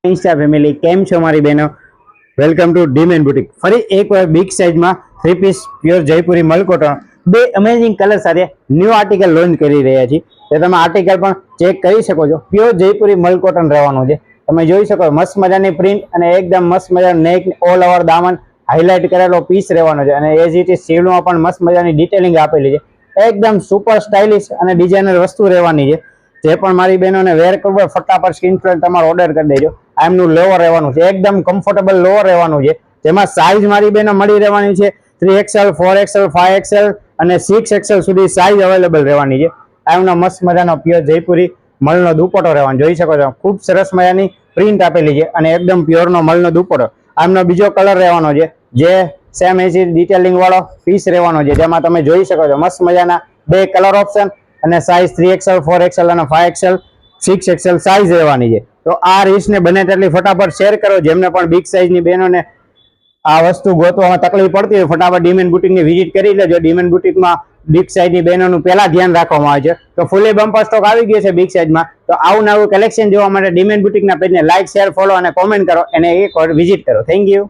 Insta family केम छो मारी बहनों वेलकम टू डीमेन बुटीक फरी एक बार बिग साइज में 3 पीस प्योर जयपुरी मलकोटन बे अमेजिंग कलर साथ न्यू आर्टिकल लॉन्च करी रह्या छीए तो तमे आर्टिकल पण चेक करी सको छो। प्योर जयपुरी मलकोटन रहेवानुं छे। तमे जोई सको मस्त मजानी प्रिंट अने एकदम मस्त मजानो नेक ऑल ओवर दामन हाईलाइट करेलो पीस रहेवानो छे अने एज इट इज सीवणुमां पण मस्त मजानी डिटेलिंग आपेली छे। एकदम सुपर स्टाइलिश अने डिजाइनर वस्तु रहेवानी छे। जे पण मारी बहनों ने वेर करवो होय फटाफट स्क्रीनशॉट तमारो ऑर्डर कर देजो। आ एमनुं लोअर रहेवानुं छे, एकदम कम्फर्टेबल लोअर रहेवानुं छे जेमां साइज मारी बहनों मळी रहेवानी छे 3XL 4XL 5XL અને 6XL સુધી સાઇઝ અવેલેબલ રહેવાની છે। આ એમનો મસ્ત મજાનો પ્યોર જયપુરી મલનો દુપટ્ટો રહેવાનો જોઈ શકો છો। ખૂબ સરસ મજાની પ્રિન્ટ આપેલી છે અને એકદમ પ્યોરનો મલનો દુપટ્ટો। આમનો બીજો કલર રહેવાનો છે જે સેમ એઝ ડિટેલિંગ વાળો પીસ રહેવાનો છે જેમાં તમે જોઈ શકો છો મસ્ત મજાના બે કલર ઓપ્શન અને સાઇઝ 3XL 4XL અને 5XL 6XL સાઇઝ રહેવાની છે। તો આ રીસને બને તેટલી ફટાફટ શેર કરો જેમને પણ બિગ સાઇઝની બહેનોને આ વસ્તુ ગોતવામાં તકલીફ પડતી હોય ફટાફટ ડીમેન બુટીકની વિઝિટ કરી લેજો। ડીમેન બુટીકમાં બિગ સાઇઝની બહેનોનું પહેલા ધ્યાન રાખવામાં આવે છે। તો ફૂલી બમ્પર સ્ટોક આવી ગયો છે બિગ સાઇઝમાં। તો આવું નવું કલેક્શન જોવા માટે ડીમેન બુટીકના પેજને લાઇક શેર ફોલો અને કોમેન્ટ કરો અને એક વાર વિઝિટ કરો। Thank you.